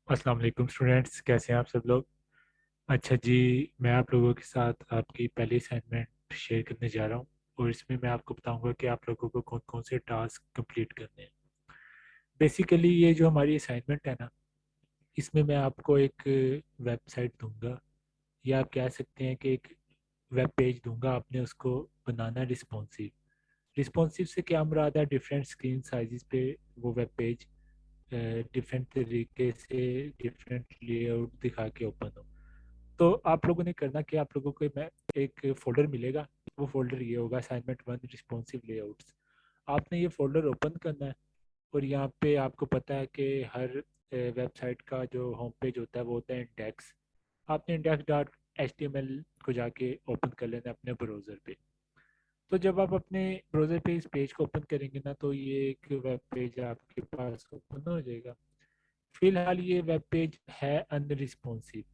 अस्सलाम वालेकुम स्टूडेंट्स, कैसे हैं आप सब लोग। अच्छा जी, मैं आप लोगों के साथ आपकी पहली असाइनमेंट शेयर करने जा रहा हूँ और इसमें मैं आपको बताऊंगा कि आप लोगों को कौन कौन से टास्क कंप्लीट करने हैं। बेसिकली ये जो हमारी असाइनमेंट है ना, इसमें मैं आपको एक वेबसाइट दूंगा या आप कह सकते हैं कि एक वेब पेज दूंगा। आपने उसको बनाना रिस्पॉन्सिव। रिस्पॉन्सिव से क्या मुराद है, डिफरेंट स्क्रीन साइजेस पे वो वेब पेज डिफरेंट तरीके से डिफरेंट लेआउट दिखा के ओपन हो। तो आप लोगों ने करना कि आप लोगों को मैं एक फ़ोल्डर मिलेगा। वो फ़ोल्डर ये होगा असाइनमेंट 1 रिस्पॉन्सिव लेआउट्स। आपने ये फ़ोल्डर ओपन करना है और यहाँ पे आपको पता है कि हर वेबसाइट का जो होम पेज होता है वो होता है इंडेक्स। आपने index dot H T M L को जाके ओपन कर लेना है अपने ब्राउज़र पे। तो जब आप अपने ब्राउज़र पे इस पेज को ओपन करेंगे ना, तो ये एक वेब पेज आपके पास ओपन हो जाएगा। फिलहाल ये वेब पेज है अनरिस्पॉन्सिव,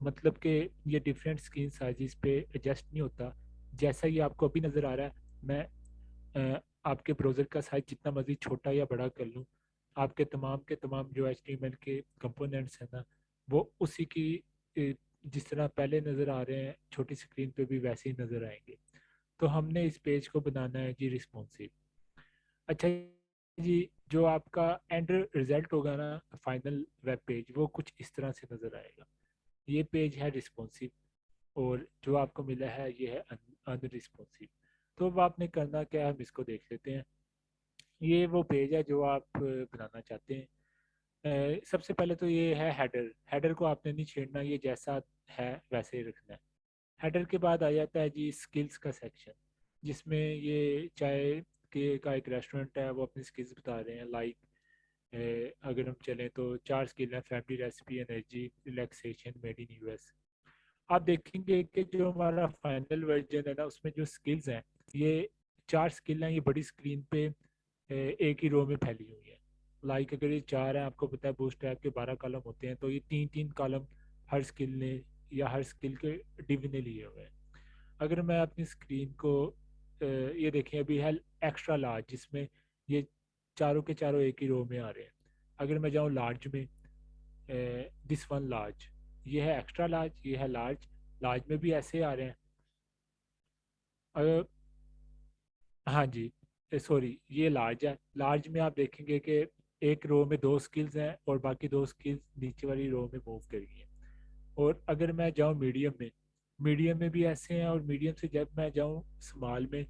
मतलब कि ये डिफरेंट स्क्रीन साइजेस पे एडजस्ट नहीं होता। जैसा ये आपको अभी नज़र आ रहा है, मैं आपके ब्राउज़र का साइज जितना मर्जी छोटा या बड़ा कर लूँ, आपके तमाम के तमाम जो HTML के कंपोनेंट्स हैं ना, वो उसी की जिस तरह पहले नज़र आ रहे हैं छोटी स्क्रीन पे भी वैसे ही नज़र आएंगे। तो हमने इस पेज को बनाना है जी रिस्पॉन्सिव। अच्छा जी, जो आपका एंड रिजल्ट होगा ना, फाइनल वेब पेज, वो कुछ इस तरह से नज़र आएगा। ये पेज है रिस्पॉन्सिव और जो आपको मिला है ये है अनरिस्पॉन्सिव। तो अब आपने करना क्या है, हम इसको देख लेते हैं। ये वो पेज है जो आप बनाना चाहते हैं। सबसे पहले तो ये है हेडर। हेडर को आपने नहीं छेड़ना, ये जैसा है वैसे ही रखना है। हेडर के बाद आ जाता है जी स्किल्स का सेक्शन, जिसमें ये चाय के का एक रेस्टोरेंट है, वो अपनी स्किल्स बता रहे हैं। लाइक अगर हम चलें तो 4 स्किल हैं: family, recipe, energy, relaxation, made in US. आप देखेंगे कि जो हमारा फाइनल वर्जन है ना, उसमें जो स्किल्स हैं, ये 4 स्किल हैं, ये बड़ी स्क्रीन पे एक ही रो में फैली हुई है। लाइक अगर ये 4 हैं, आपको पता है बूस्ट ऐप के 12 कॉलम होते हैं, तो ये 3-3 कॉलम हर स्किल ने या हर स्किल के डिव ने लिए हुए हैं। अगर मैं अपनी स्क्रीन को ये देखें, अभी है एक्स्ट्रा लार्ज, जिसमें ये चारों के चारों एक ही रो में आ रहे हैं। अगर मैं जाऊँ लार्ज में, दिस वन लार्ज, ये है एक्स्ट्रा लार्ज, ये है लार्ज। लार्ज में भी ऐसे आ रहे हैं। अगर हाँ जी, सॉरी, ये लार्ज है। लार्ज में आप देखेंगे कि एक रो में 2 स्किल्स हैं और बाकी 2 स्किल्स नीचे वाली रो में मूव कर गई हैं। और अगर मैं जाऊँ मीडियम में, मीडियम में भी ऐसे हैं। और मीडियम से जब मैं जाऊँ स्मॉल में,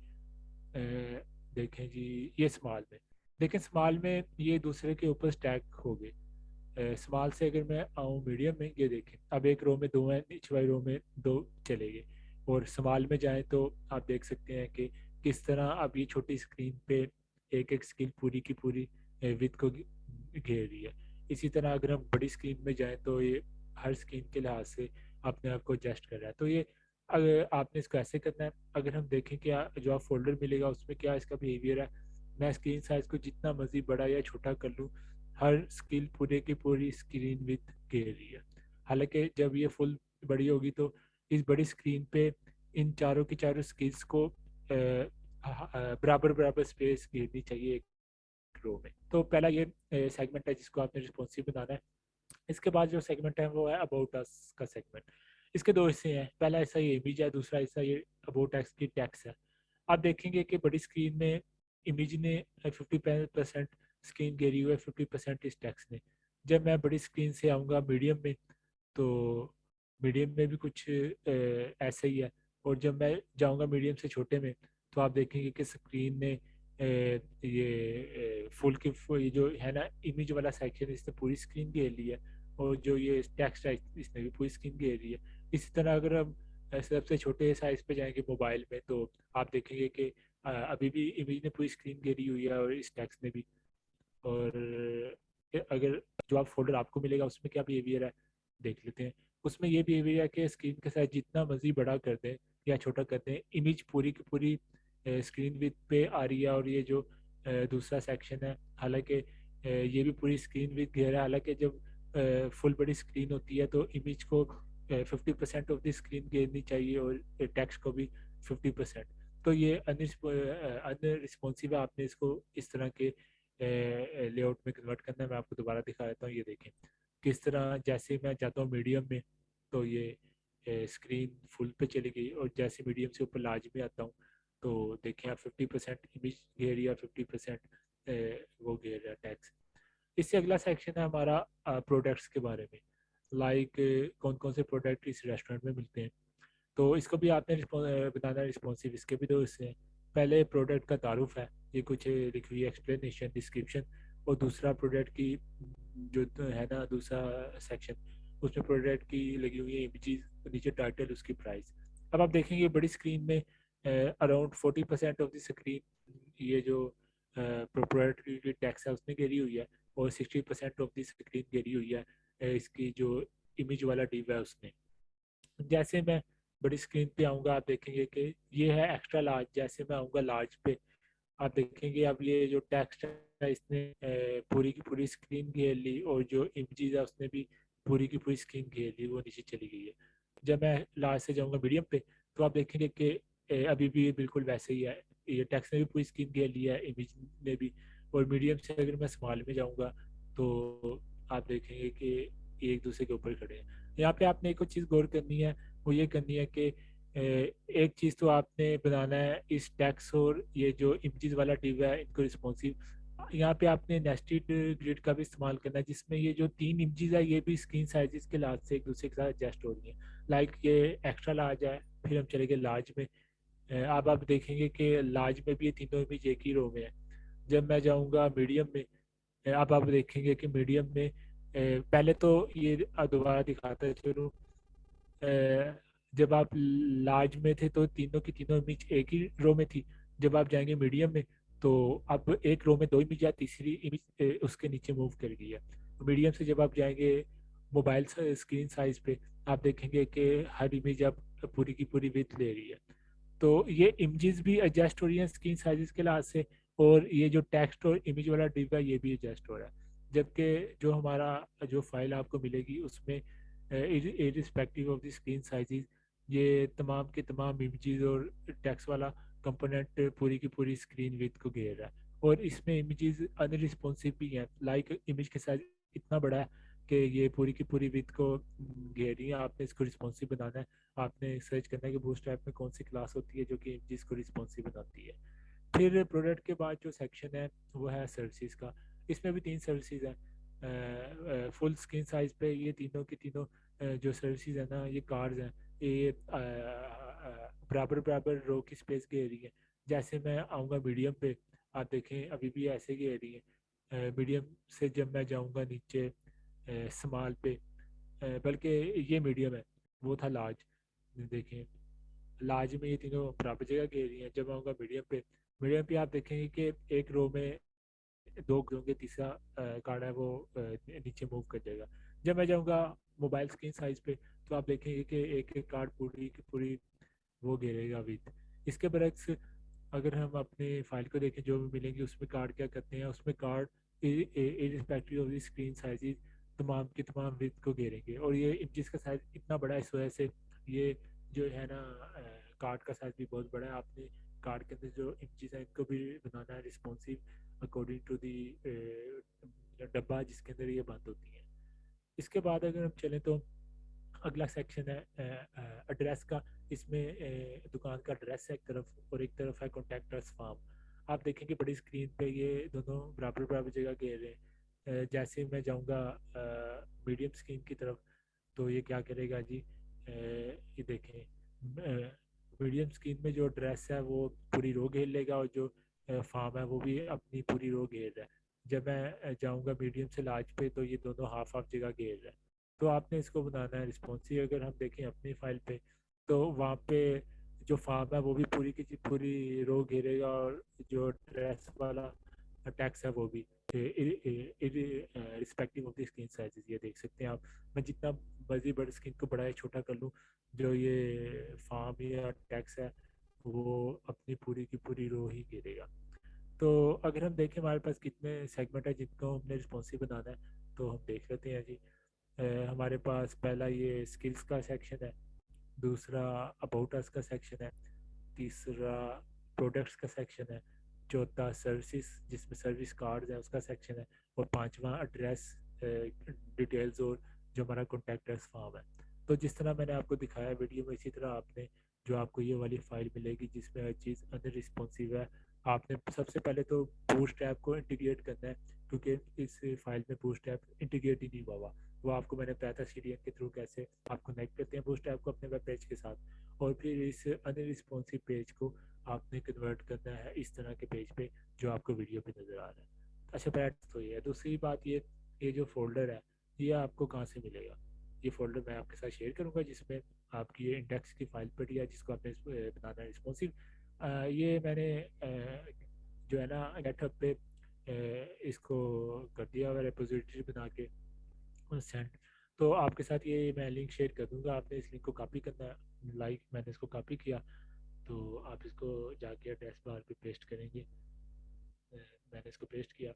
देखें जी, ये स्मॉल में, देखें स्मॉल में ये दूसरे के ऊपर स्टैक हो गए। स्मॉल से अगर मैं आऊँ मीडियम में, ये देखें अब एक रो में 2 हैं, नीचे वाली रो में 2 चले गए। और स्मॉल में जाएं तो आप देख सकते हैं कि किस तरह अब ये छोटी स्क्रीन पे एक एक स्क्रीन पूरी की पूरी विथ को घेर रही है। इसी तरह अगर हम बड़ी स्क्रीन में जाएं तो ये हर स्क्रीन के लिहाज से अपने आप को एडजस्ट कर रहा है। तो ये अगर आपने इसको ऐसे करना है, अगर हम देखें क्या जो आप फोल्डर मिलेगा उसमें क्या इसका बिहेवियर है। मैं स्क्रीन साइज को जितना मर्जी बड़ा या छोटा कर लूँ, हर स्किल पूरे की पूरी स्क्रीन विथ घेर रही है। हालांकि जब ये फुल बड़ी होगी तो इस बड़ी स्क्रीन पे इन चारों की चारों स्किल्स को बराबर बराबर स्पेस घेरनी चाहिए एक रो में। तो पहला ये सेगमेंट है जिसको आपने रिस्पॉन्सिव बनाना है। इसके बाद जो सेगमेंट है वो है अबाउट अस का सेगमेंट। इसके दो हिस्से हैं, पहला हिस्सा ये इमेज है, दूसरा हिस्सा ये अबाउट अस की टेक्स्ट है। आप देखेंगे कि बड़ी स्क्रीन में इमेज ने 50% स्क्रीन घेरी हुई है, 50% इस टेक्स्ट ने। जब मैं बड़ी स्क्रीन से आऊँगा मीडियम में, तो मीडियम में भी कुछ ऐसा ही है। और जब मैं जाऊँगा मीडियम से छोटे में, तो आप देखेंगे कि स्क्रीन ने ये फुल की फुल, ये जो है ना इमेज वाला सेक्शन, इसने पूरी स्क्रीन घेर ली है। और जो ये टेक्स्ट है इसने भी पूरी स्क्रीन घेर ली है। इसी तरह अगर हम सबसे छोटे साइज पे जाएंगे मोबाइल में, तो आप देखेंगे कि अभी भी इमेज ने पूरी स्क्रीन घेरी हुई है और इस टेक्स्ट ने भी। और अगर जो आप फोल्डर आपको मिलेगा उसमें क्या बिहेवियर है देख लेते हैं। उसमें ये बिहेवियर है कि स्क्रीन के साथ जितना मर्जी बड़ा कर दें या छोटा कर दें, इमेज पूरी की पूरी स्क्रीन विथ पे आ रही है। और ये जो दूसरा सेक्शन है, हालांकि ये भी पूरी स्क्रीन विथ घेरा है। हालांकि जब फुल बड़ी स्क्रीन होती है तो इमेज को 50% ऑफ द स्क्रीन घेरनी चाहिए और टेक्स्ट को भी 50%। तो ये अनरिस्पॉन्सिव है। आपने इसको इस तरह के लेआउट में कन्वर्ट करना है। मैं आपको दोबारा दिखा देता हूँ, ये देखें। किस तरह, जैसे मैं जाता हूँ मीडियम में तो ये स्क्रीन फुल पे चली गई, और जैसे मीडियम से ऊपर लार्ज में आता हूँ तो देखें आप 50% इमेज घेर रही है, 50% वो घेर रहा है टेक्स्ट। इससे अगला सेक्शन है हमारा प्रोडक्ट्स के बारे में, लाइक कौन कौन से प्रोडक्ट इस रेस्टोरेंट में मिलते हैं। तो इसको भी आपने बताना रिस्पॉन्सिव, इसके भी दो हिस्से हैं। पहले प्रोडक्ट का तारुफ है, ये कुछ लिखी हुई एक्सप्लेनेशन डिस्क्रिप्शन, और दूसरा प्रोडक्ट की जो तो है ना दूसरा सेक्शन, उसमें प्रोडक्ट की लगी हुई है इमेजेस, नीचे टाइटल, उसकी प्राइस। अब आप देखेंगे बड़ी स्क्रीन में अराउंड 40% ऑफ द स्क्रीन ये जो प्रोडक्ट की टैक्स है उसने घेरी हुई है, और 60% ऑफ द स्क्रीन घेरी हुई है इसकी जो इमेज वाला डिव है उसने। जैसे मैं बड़ी स्क्रीन पे आऊँगा आप देखेंगे कि ये है एक्स्ट्रा लार्ज, जैसे मैं आऊँगा लार्ज पे आप देखेंगे अब ये जो टेक्स्ट है इसने पूरी की पूरी स्क्रीन घेर ली, और जो इमेजेस है उसने भी पूरी की पूरी स्क्रीन घेर ली, वो नीचे चली गई है। जब मैं लास्ट से जाऊँगा मीडियम पे तो आप देखेंगे कि अभी भी ये बिल्कुल वैसे ही है, ये टेक्स्ट ने भी पूरी स्क्रीन घेर लिया है, इमेज ने भी। और मीडियम से अगर मैं स्मॉल में जाऊँगा तो आप देखेंगे कि ये एक दूसरे के ऊपर खड़े हैं। यहाँ पे आपने एक और चीज़ गौर करनी है, वो ये करनी है कि एक चीज़ तो आपने बनाना है इस टैक्स और ये जो इमेजेस वाला डिव है इनको रिस्पॉन्सिव। यहाँ पे आपने नेस्टेड ग्रिड का भी इस्तेमाल करना है, जिसमें ये जो तीन इमेजेस है ये भी स्क्रीन साइजेस के लिहाज से एक दूसरे के साथ एडजस्ट हो रही हैं। लाइक ये एक्स्ट्रा लार्ज है, फिर हम चले गए लार्ज में। अब आप देखेंगे कि लार्ज में भी ये तीनों इमेज एक ही रो में है। जब मैं जाऊँगा मीडियम में, अब आप देखेंगे कि मीडियम में पहले तो ये दोबारा दिखाता है चलो। जब आप लार्ज में थे तो तीनों की तीनों इमेज एक ही रो में थी। जब आप जाएंगे मीडियम में तो अब एक रो में दो इमेज या तीसरी इमेज उसके नीचे मूव कर गई है। मीडियम से जब आप जाएंगे मोबाइल स्क्रीन साइज पे आप देखेंगे कि हर इमेज अब पूरी की पूरी विड्थ ले रही है। तो ये इमेजेस भी एडजस्ट हो रही हैं स्क्रीन साइजेस के लिहाज से, और ये जो टेक्स्ट और इमेज वाला डिव है ये भी एडजस्ट हो रहा है। जबकि जो हमारा जो फाइल आपको मिलेगी उसमें irrespective of the screen sizes ये तमाम के तमाम इमेजेस और टेक्स्ट वाला कंपोनेंट पूरी की पूरी स्क्रीन विड्थ को घेर रहा है। और इसमें इमेजेस अनरिस्पॉन्सिव भी हैं, लाइक इमेज के साइज इतना बड़ा है कि ये पूरी की पूरी विड्थ को घेर रही है। आपने इसको रिस्पॉन्सिव बनाना है, आपने सर्च करना है कि बूटस्ट्रैप में कौन सी क्लास होती है जो कि इमेजेस को रिस्पॉन्सिव बनाती है। फिर प्रोडक्ट के बाद जो सेक्शन है वो है सर्विसेज का। इसमें भी तीन सर्विसेज हैं फुल स्क्रीन साइज पे, ये तीनों की तीनों जो सर्विसेज है ना ये कार्ड्स हैं, ये बराबर बराबर रो की स्पेस घेर रही है। जैसे मैं आऊँगा मीडियम पे आप देखें अभी भी ऐसे घेर रही है। मीडियम से जब मैं जाऊँगा नीचे स्मॉल पे, बल्कि ये मीडियम है, वो था लार्ज। देखें लार्ज में ये तीनों बराबर जगह घेर रही हैं। जब आऊँगा मीडियम पे, मीडियम पे आप देखेंगे कि एक रो में दो होंगे, तीसरा कार्ड है वो नीचे मूव कर जाएगा। जब मैं जाऊँगा मोबाइल स्क्रीन साइज पे तो आप देखेंगे कि एक एक कार्ड पूरी की पूरी वो घेरेगा विथ। इसके बरक्स अगर हम अपने फाइल को देखें जो भी मिलेंगे उसमें कार्ड क्या करते हैं, उसमें card irrespective of the screen sizes तमाम के तमाम विड्थ को घेरेंगे। और ये इमेजेस का साइज इतना बड़ा है इस वजह से ये जो है ना कार्ड का साइज भी बहुत बड़ा है। आपने कार्ड के अंदर जो इमेजेस हैं इनको भी बनाना है रिस्पॉन्सिव अकॉर्डिंग टू दी डब्बा जिसके अंदर ये बंद होती हैं। इसके बाद अगर हम चलें तो अगला सेक्शन है एड्रेस का। इसमें दुकान का एड्रेस है एक तरफ, और एक तरफ है कॉन्टैक्ट अस फॉर्म। आप देखेंगे बड़ी स्क्रीन पे ये दोनों बराबर बराबर जगह घेर रहे हैं। जैसे मैं जाऊंगा मीडियम स्क्रीन की तरफ तो ये क्या करेगा जी, ये देखें मीडियम स्क्रीन में जो एड्रेस है वो पूरी रो घेर लेगा, और जो फॉर्म है वो भी अपनी पूरी रो घेर रहा है। जब मैं जाऊंगा मीडियम से लार्ज पे तो ये दोनों हाफ हाफ जगह घेर रहा है। तो आपने इसको बनाना है रिस्पॉन्सिव। अगर हम देखें अपनी फाइल पे तो वहाँ पे जो फार्म है वो भी पूरी की पूरी रो घेरेगा, और जो ड्रेस वाला टैक्स है वो भी respective of the screen sizes. ये देख सकते हैं आप, मैं जितना मर्जी बड़े स्क्रीन को बड़ा या छोटा कर लूँ, जो ये फार्म या टैक्स है वो अपनी पूरी की पूरी रो ही घेरेगा। तो अगर हम देखें हमारे पास कितने सेगमेंट है जिनको हमने रिस्पॉन्सिव बनाना है तो हम देख लेते हैं जी। हमारे पास पहला ये स्किल्स का सेक्शन है, दूसरा अबाउट अस का सेक्शन है, तीसरा प्रोडक्ट्स का सेक्शन है, चौथा सर्विसेज जिसमें सर्विस कार्ड है उसका सेक्शन है, और पांचवा एड्रेस डिटेल्स और जो हमारा कॉन्टैक्ट फॉर्म है। तो जिस तरह मैंने आपको दिखाया वीडियो में, इसी तरह आपने जो आपको ये वाली फाइल मिलेगी जिसमें हर चीज़ अनरिस्पॉन्सिव रिस्पॉन्सिव है, आपने सबसे पहले तो बूस्ट ऐप को इंटीग्रेट करना है, क्योंकि इस फाइल में बूस्ट ऐप इंटीग्रेट ही नहीं हुआ हुआ। वो आपको मैंने बताया था सीडीएन के थ्रू कैसे आप कनेक्ट करते हैं बूस्ट ऐप को अपने वेब पेज के साथ, और फिर इस अनरिस्पॉन्सिव पेज को आपने कन्वर्ट करना है इस तरह के पेज पे जो आपको वीडियो पे नज़र आ रहा है। अच्छा बैठ तो ये है। दूसरी बात ये जो फोल्डर है ये आपको कहाँ से मिलेगा? ये फोल्डर मैं आपके साथ शेयर करूंगा जिसमें आपकी ये इंडेक्स की फाइल पड़ी है जिसको आपने बनाना है रिस्पॉन्सिव। ये मैंने जो है ना गेटअप पे इसको कर दिया हुआ रिपोजिटरी बना के सेंड। तो आपके साथ ये मैं लिंक शेयर कर दूंगा, आपने इस लिंक को कॉपी करना है। लाइक मैंने इसको कॉपी किया, तो आप इसको जाके एड्रेस बार पे पेस्ट करेंगे। मैंने इसको पेस्ट किया।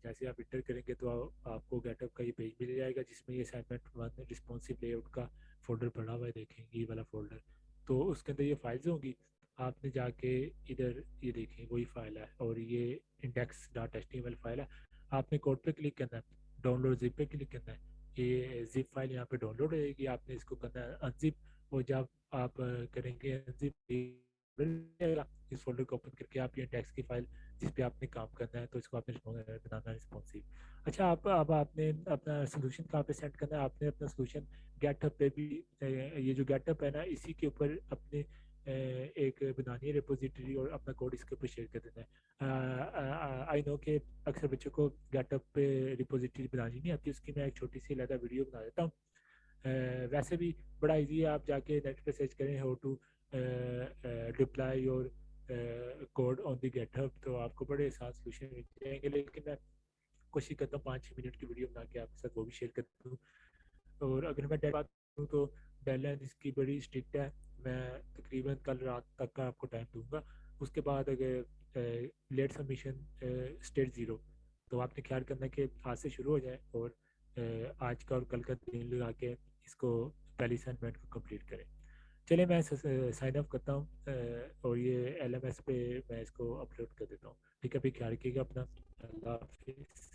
जैसे आप इंटर करेंगे तो आपको गेटअप का ये पेज मिल जाएगा जिसमें ये असाइनमेंट वन रिस्पॉन्सिव लेआउट का फोल्डर पड़ा हुआ है, देखेंगे ये वाला फोल्डर। तो उसके अंदर ये फाइल्स होंगी। आपने जाके इधर ये देखें वही फाइल है और ये इंडेक्स डॉट एच फाइल है। आपने कोड पे क्लिक करना है, डाउनलोड जिप पे क्लिक करना है, ये जिप फाइल यहाँ पे डाउनलोड हो जाएगी। आपने इसको करना है अनजिप, और जब आप करेंगे अनजिप इस फोल्डर को ओपन करके आप ये इंडेक्स की फाइल जिस पे आपने काम करना है तो इसको आपने बनाना रिस्पॉन्सिव। अच्छा आप अब आपने अपना सोल्यूशन कहाँ पे सेंड करना है? आपने अपना सोल्यूशन गेटअप पे भी ये जो गेटअप है ना इसी के ऊपर अपने एक बनानी है रिपोजिटरी और अपना कोड इसके ऊपर शेयर कर देना है। आई नो के अक्सर बच्चों को गेटअप पे रिपोजिटरी बनानी नहीं आती, उसकी मैं एक छोटी सी अलग वीडियो बना देता हूँ। वैसे भी बड़ा इजी है, आप जाके नेट पे सर्च करें how to deploy your code on the GitHub, तो आपको बड़े आसान सोल्यूशन मिल जाएंगे। लेकिन मैं कोशिश करता हूँ 5-6 मिनट की वीडियो बना के आपके साथ वो भी शेयर कर दूँ। और अगर मैं डेड बात करूँ तो डेडलाइन इसकी बड़ी स्ट्रिक्ट है। मैं तकरीबन कल रात तक का आपको टाइम दूंगा। उसके बाद अगर लेट सबमिशन स्टेट ज़ीरो, तो आपने ख्याल करना कि आज से शुरू हो जाए और आज का और कल का दिन लगा के इसको पहली असाइनमेंट को कंप्लीट करें। चलिए मैं साइन अप करता हूँ और ये एलएमएस पे मैं इसको अपलोड कर देता हूँ। ठीक है, अभी ख्याल रखिएगा अपना। अल्लाह हाफिज़।